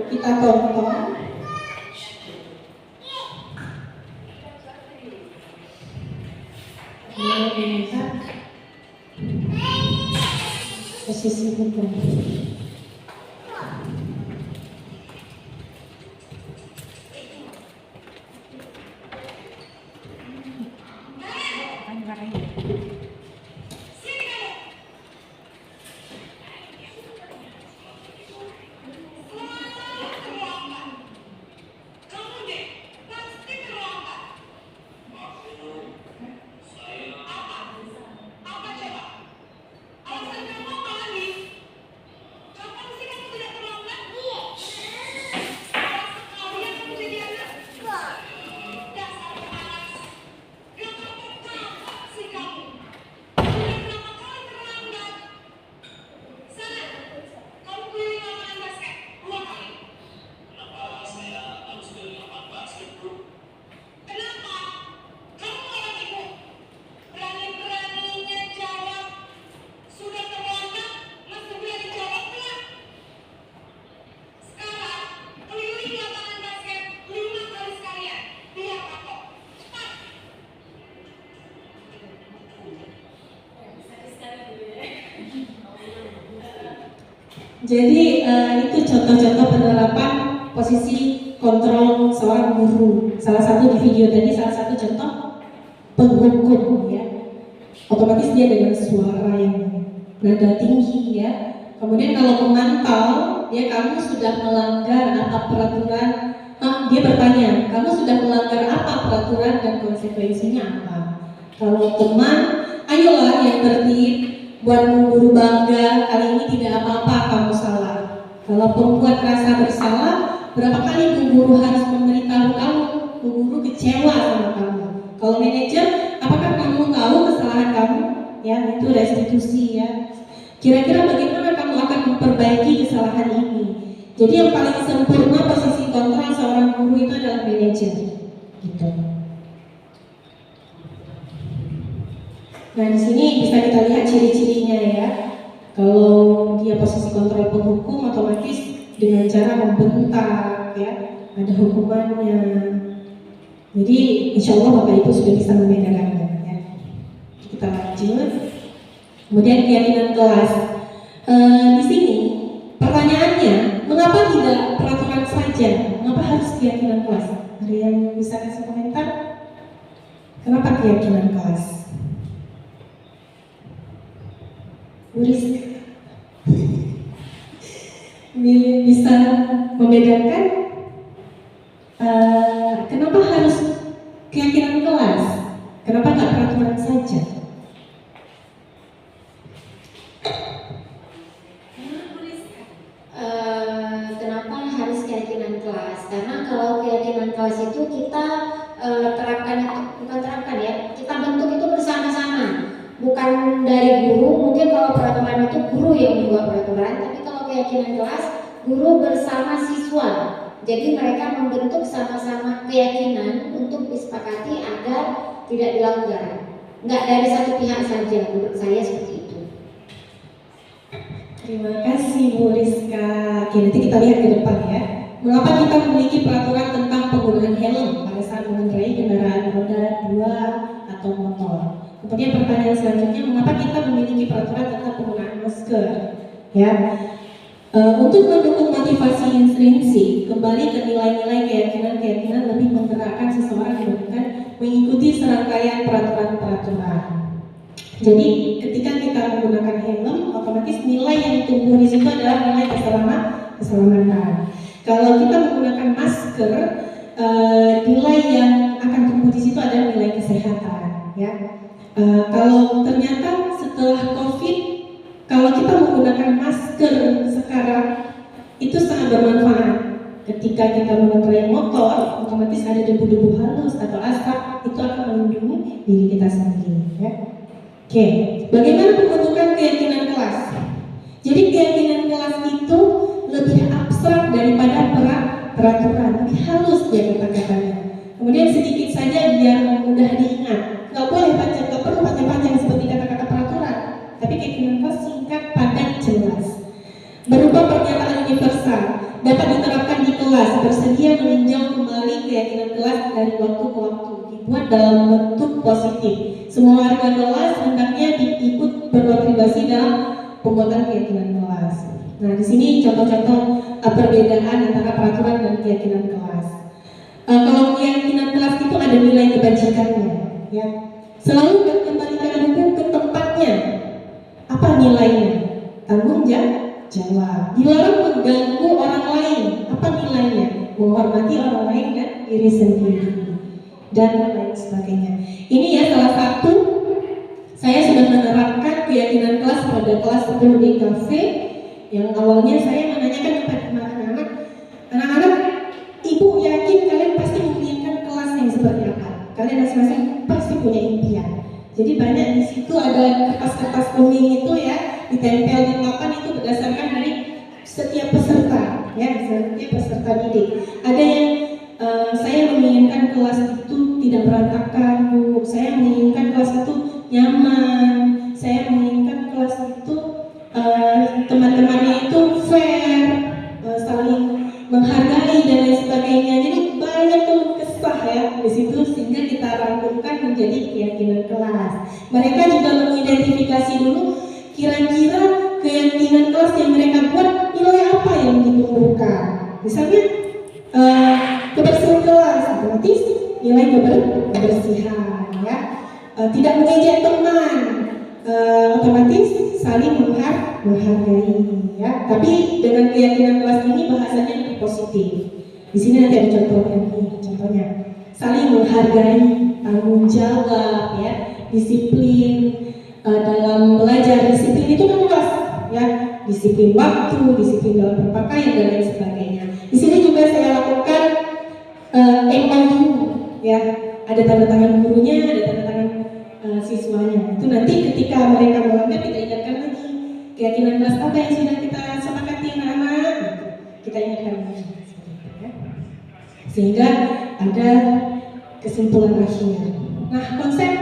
kita tonton. Posisi hukum. Jadi itu contoh-contoh penerapan posisi kontrol seorang guru. Salah satu di video tadi, salah satu contoh penghukum, ya. Otomatis dia dengan suara yang nada tinggi, ya. Kemudian kalau memantau, ya, kamu sudah melanggar apa peraturan? Dia bertanya, kamu sudah melanggar apa peraturan dan konsekuensinya apa? Kalau teman, ayolah yang tertib, buatmu guru bangga, kali ini tidak apa-apa kamu salah. Kalau pembuat rasa bersalah, berapa kali bu guru harus memberitahu kamu, bu guru kecewa sama kamu. Kalau manajer, apakah kamu tahu kesalahan kamu? Ya, itu restitusi, ya. Kira-kira bagaimana kamu akan memperbaiki kesalahan ini? Jadi yang paling sempurna posisi kontrol seorang guru itu adalah manajer, gitu. Nah, di sini bisa kita lihat ciri-cirinya, ya. Kalau dia posisi kontrol penghukum, otomatis dengan cara membentak, ya, ada hukumannya. Jadi insya Allah Bapak Ibu sudah bisa membedakannya, ya. Kita lanjut. Kemudian keyakinan kelas. Di sini saja. Mengapa harus keyakinan kelas? Ada yang bisa kasih komentar? Kenapa keyakinan kelas? Buris bisa membedakan kenapa harus keyakinan kelas? Kenapa nggak peraturan saja? Kenapa harus keyakinan kelas? Karena kalau keyakinan kelas itu kita terapkan, itu bukan terapkan ya, kita bentuk itu bersama-sama, bukan dari guru. Mungkin kalau peraturan itu guru yang membuat peraturan, tapi kalau keyakinan kelas guru bersama siswa. Jadi mereka membentuk sama-sama keyakinan untuk disepakati agar tidak dilanggar. Nggak dari satu pihak saja, menurut saya seperti itu. Terima kasih Bu Rizka. Oke, nanti kita lihat ke depan ya. Mengapa kita memiliki peraturan tentang penggunaan helm pada saat mengendarai kendaraan roda 2 atau motor? Kemudian pertanyaan selanjutnya, mengapa kita memiliki peraturan tentang penggunaan masker? Ya, untuk mendukung motivasi intrinsik, kembali ke nilai-nilai keyakinan lebih menggerakkan seseorang dibandingkan mengikuti serangkaian peraturan-peraturan. Jadi ketika kita menggunakan helm, otomatis nilai yang tumbuh di situ adalah nilai keselamatan. Kalau kita menggunakan masker, nilai yang akan tumbuh di situ adalah nilai kesehatan. Ya, kalau ternyata setelah COVID, kalau kita menggunakan masker sekarang itu sangat bermanfaat. Ketika kita mengendarai motor, otomatis ada debu-debu halus atau asap, itu akan melindungi diri kita sendiri. Ya. Oke, bagaimana pembentukan keyakinan kelas? Jadi keyakinan kelas itu lebih abstrak daripada peraturan, lebih halus dia kata-katanya. Kemudian sedikit saja biar mudah diingat. Nggak boleh panjang, nggak perlu panjang-panjang seperti kata-kata peraturan. Tapi keyakinan kelas singkat, padat, jelas. Berupa pernyataan universal, dapat diterapkan di kelas, bersedia meninjau kembali keyakinan kelas dari waktu ke waktu, dibuat dalam bentuk positif. Semua warga kelas hendaknya ikut berkontribusi dalam pembuatan keyakinan kelas. Nah, di sini contoh-contoh perbedaan antara peraturan dan keyakinan kelas. Kalau keyakinan kelas itu ada nilai kebajikannya, ya. Selalu kembalikan hukum ke tempatnya. Apa nilainya? Tanggung jawab. Dilarang mengganggu orang lain. Apa nilainya? Menghormati orang lain dan diri sendiri, dan lain sebagainya. Ini ya salah satu saya sudah menerapkan keyakinan kelas pada kelas 10 di kafe, yang awalnya saya menanyakan kepada anak-anak, ibu yakin kalian pasti menginginkan kelas yang seperti apa? Kalian masing-masing pasti punya impian. Jadi banyak di situ ada kertas-kertas kuning itu ya, ditempel di papan, itu berdasarkan dari setiap peserta, ya, setiap peserta didik. Ada yang saya menginginkan kelas itu tidak berantakan, Bu. Saya menginginkan kelas itu nyaman. Saya menginginkan kelas itu teman-temannya itu fair, saling menghargai dan lain sebagainya. Jadi banyak tuh kesah ya di situ, sehingga kita rangkumkan menjadi keyakinan kelas. Mereka juga mengidentifikasi dulu kira-kira keyakinan kelas yang mereka buat nilai apa yang ditumbuhkan. Misalnya kebersihan kelas, otomatis nilai kebersihan, ya. Tidak mengejek teman, otomatis saling menghargai, ya. Tapi dengan keyakinan kelas ini bahasanya lebih positif. Di sini nanti ada contohnya, saling menghargai, tanggung jawab, ya, disiplin dalam belajar. Disiplin itu kan luas, ya. Disiplin waktu, disiplin dalam berpakaian dan lain sebagainya. Di sini juga saya lakukan MOU, ya, ada tanda tangan gurunya, ada tanda tangan siswanya. Itu nanti ketika mereka melanggar, kita ingatkan lagi keyakinan kelas apa yang sudah kita sepakati anak-anak, kita ingatkan lagi, ya. Sehingga ada kesimpulan akhir. Nah, konsep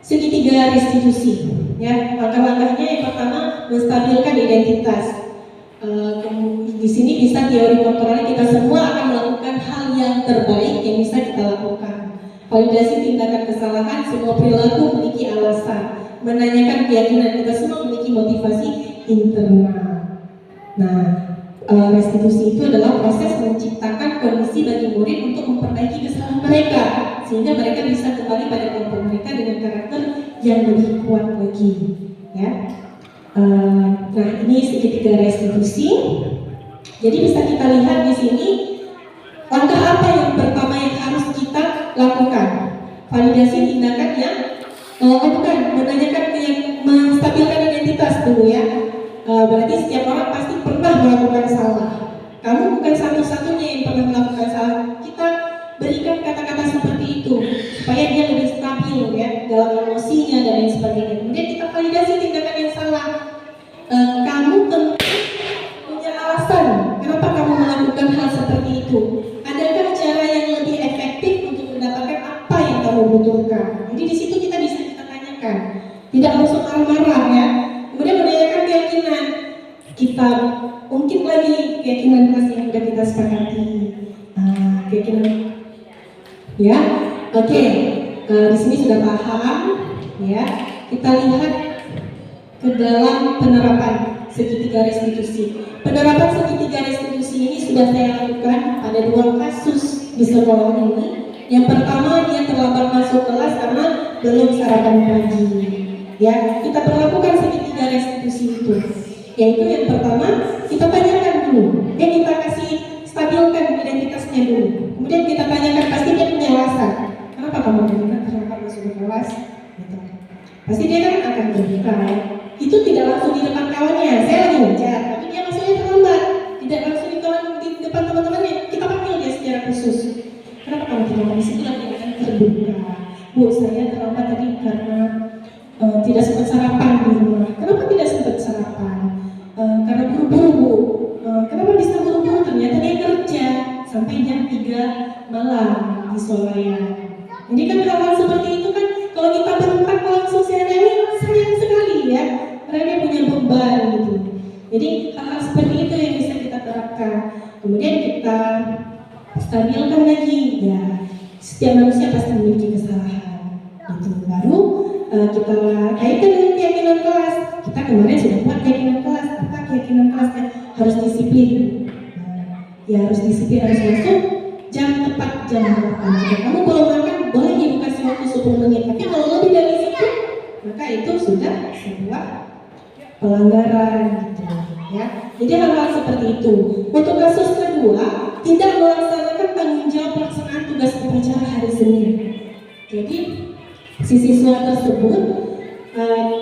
segitiga restitusi, ya, langkah-langkahnya yang pertama menstabilkan identitas. Di sini bisa teori kontrolnya, kita semua akan melakukan hal yang terbaik yang bisa kita lakukan. Validasi tindakan kesalahan, semua perilaku memiliki alasan. Menanyakan keyakinan, kita semua memiliki motivasi internal. Nah, restitusi itu adalah proses menciptakan kondisi bagi murid untuk memperbaiki kesalahan mereka sehingga mereka bisa kembali pada kelompok mereka dengan karakter yang lebih kuat lagi, ya. Nah, ini segitiga restitusi. Jadi bisa kita lihat di sini langkah apa yang pertama yang harus kita lakukan? Validasi tindakan yang bukan menanyakan yang menstabilkan identitas dulu, ya. Berarti setiap orang pasti pernah melakukan salah. Kamu bukan satu-satunya yang pernah melakukan salah. Kita berikan kata-kata seperti itu supaya dia lebih stabil, ya, dalam emosinya dan lain sebagainya. Kemudian kita validasi tindakan yang salah. Kamu tentu punya alasan kenapa kamu melakukan hal seperti itu. Adakah cara yang lebih efektif untuk mendapatkan apa yang kamu butuhkan? Jadi di situ kita bisa tanyakan, tidak langsung marah-marah, ya. Kemudian menanyakan keyakinan. Kita ungkit lagi keyakinan kelas yang sudah kita sepakati. Keyakinan, ya. Oke. Di sini sudah paham, ya. Kita lihat ke dalam penerapan segitiga restitusi. Penerapan segitiga restitusi ini sudah saya lakukan pada 2 kasus di sekolah ini. Yang pertama, dia terlambat masuk kelas karena belum sarapan pagi. Ya, kita perlakukan segitiga restitusi itu. Yaitu yang pertama, kita tanyakan dulu. Kita kasih stabilkan identitasnya dulu. Kemudian kita tanyakan, pasti dia punya alasan. Kenapa kamu terlambat masuk ke kelas? Gitu. Pasti dia kan akan terbuka. Itu tidak langsung di depan kawannya. Saya lagi ngajar, tapi dia masuknya terlambat. Tidak langsung di depan teman-temannya. Kita panggil dia secara khusus. Kenapa kamu terlambat? Di situ dia akan terbuka. Bu, saya terlambat tadi karena tidak sempat sarapan di rumah. Kenapa tidak sempat sarapan? Karena buru-buru, Bu. Kenapa bisa buru-buru? Ternyata dia kerja sampai jam 3 malam di Solayan. Jadi kan hal-hal seperti itu kan kalau kita bentak langsung sayang sekali, ya. Karena dia punya beban gitu. Jadi hal-hal seperti itu yang bisa kita terapkan. Kemudian kita stabilkan lagi, ya. Setiap manusia pasti memiliki kesalahan. Itu baru kita kaitkan dengan keyakinan kelas. Kita kemarin sudah buat keyakinan kelas. Apa keyakinan kelasnya? Harus disiplin. Ya harus disiplin, harus masuk jam tepat jam 8. Jika kamu belum makan, boleh ibu kasih waktu 10 menit. Tapi kalau lebih dari itu, maka itu sudah sebuah pelanggaran, gitu, ya. Jadi hal-hal seperti itu. Untuk kasus kedua, tidak melaksanakan tanggung jawab pelaksanaan tugas upacara hari Senin. Jadi si siswa tersebut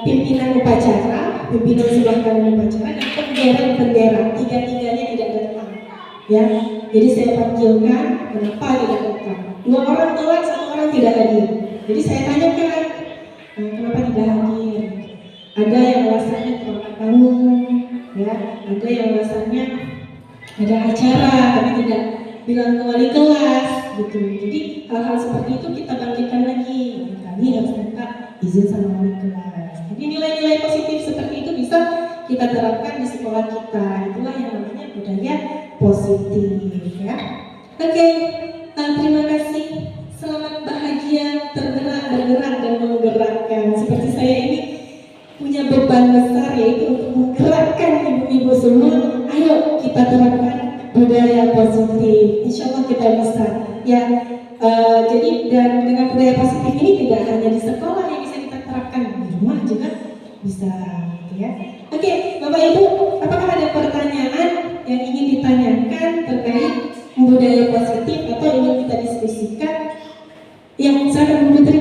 pimpinan upacara, pimpinan sebelah kanan upacara dan bendera, tiga-tiganya tidak datang, ya. Jadi saya panggilkan, kenapa tidak datang? 2 orang telat, 1 orang tidak hadir. Jadi saya tanyakan, kenapa tidak hadir? Ada yang alasannya terlambat bangun, ya. Ada yang alasannya ada acara tapi tidak bilang ke wali kelas, gitu. Jadi hal-hal seperti itu kita bangkitkan lagi. Kami harus minta izin sama wali kelas. Jadi nilai-nilai positif seperti itu bisa kita terapkan di sekolah kita. Itulah yang namanya budaya positif, ya. Oke, terima kasih. Selamat bahagia, bergerak dan menggerakkan. Seperti saya ini punya beban besar, yaitu untuk menggerakkan ibu-ibu semua. Ayo kita terapkan budaya positif. Insya Allah kita bisa, ya. Jadi dan dengan budaya positif ini tidak hanya di sekolah yang bisa kita terapkan, di rumah juga bisa, ya. Oke, Bapak Ibu, apakah ada pertanyaan yang ingin ditanyakan terkait budaya positif atau ingin kita diskusikan? Yang silakan Bu Putri.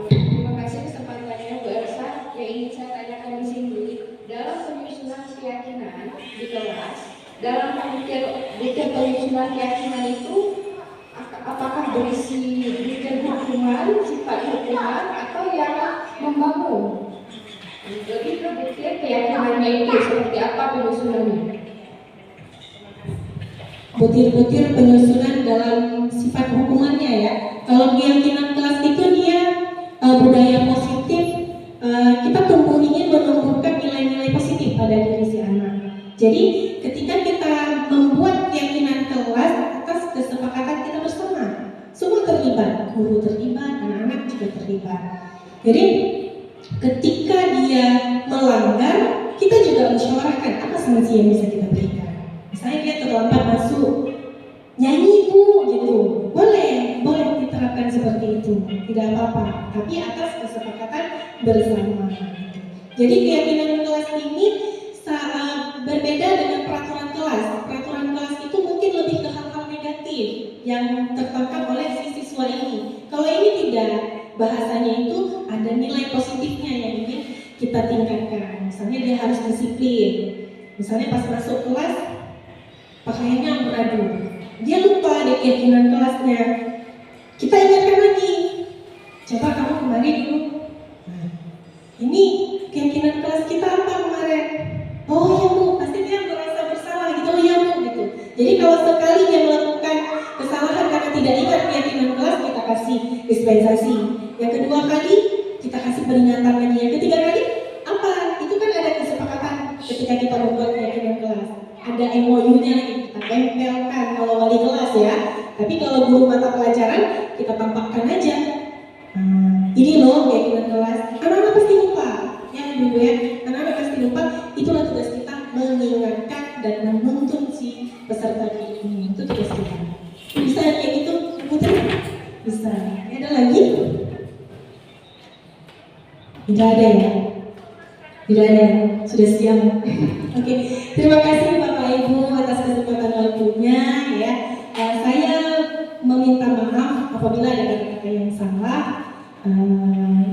Terima kasih kesempatannya Bu Elsa. Yang ingin saya tanyakan di sini, dalam penyusunan keyakinan di kelas, dalam detail penyusunan keyakinan itu apakah berisi detail hukuman, sifat hukuman, atau yang membangun? Lebih ke detail keyakinannya itu seperti apa penyusunannya? Butir-butir penyusunan dalam sifat hukumannya, ya. Kalau keyakinan kelas itu dia budaya positif, kita tumbuh ingin menumbuhkan nilai-nilai positif pada diri si anak. Jadi ketika kita membuat keyakinan kelas atas kesepakatan kita bersama, semua terlibat, guru terlibat, anak-anak juga terlibat. Jadi ketika dia melanggar, kita juga musyawarahkan apa sanksi yang bisa kita berikan. Misalnya dia terlambat masuk, nyanyi Bu, gitu. Boleh diterapkan seperti itu, tidak apa-apa. Tapi atas kesepakatan bersama. Jadi keyakinan kelas ini berbeda dengan peraturan kelas. Peraturan kelas itu mungkin lebih ke hal-hal negatif yang tertangkap oleh si siswa ini. Kalau ini tidak, bahasanya itu ada nilai positifnya yang ingin kita tingkatkan. Misalnya dia harus disiplin. Misalnya pas masuk kelas pakaiannya amburadul, dia lupa ada keyakinan kelasnya. Kita ingatkan lagi, coba kamu kemarin dulu. Nah, ini keyakinan kelas kita apa kemarin? Oh ya Bu, pasti dia merasa bersalah gitu. Oh ya Bu, gitu. Jadi kalau sekali dia melakukan kesalahan karena tidak ingat keyakinan kelas, kita kasih dispensasi. Yang kedua kali kita kasih peringatan lagi. Yang ketiga kali apa? Itu kan ada kesepakatan ketika kita membuat keyakinan kelas. Ada MOU-nya lagi, kita tempelkan kalau wali kelas ya. Tapi kalau guru mata pelajaran, kita tampakkan aja. Ini loh keyakinan kelas. Anak-anak pasti lupa, ya Ibu ya. Anak-anak pasti lupa. Itulah tugas kita, mengingatkan dan menuntun si peserta ini. Itu tugas kita. Bisa kayak gitu, Putri? Bisa. Ada lagi? Tidak ada ya? Tidak ada, sudah siap. Oke, terima kasih Bapak Ibu atas kesempatan waktunya ya. Saya meminta maaf apabila ada kata-kata yang salah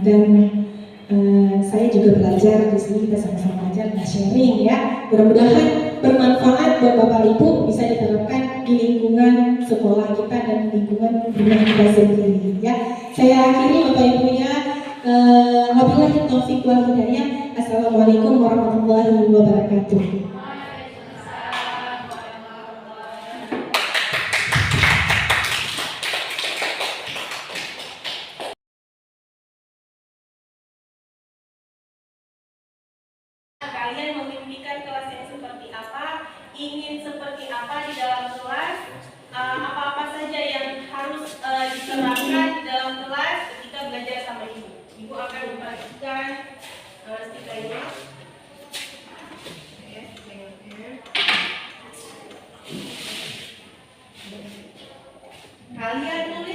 dan saya juga belajar di sini, kita sama-sama belajar dan sharing ya. Mudah-mudahan bermanfaat buat Bapak Ibu, bisa diterapkan di lingkungan sekolah kita dan lingkungan rumah kita sendiri ya. Saya akhiri Bapak Ibu ya. Wabillahi taufiq wal hidayah. Assalamualaikum warahmatullahi wabarakatuh. Kalian memimpikan kelas yang seperti apa, ingin seperti apa di dalam kelas, apa-apa saja yang harus diterapkan di dalam kelas ketika belajar sama Ibu. Ibu akan membagikan stikernya. Kalian tulis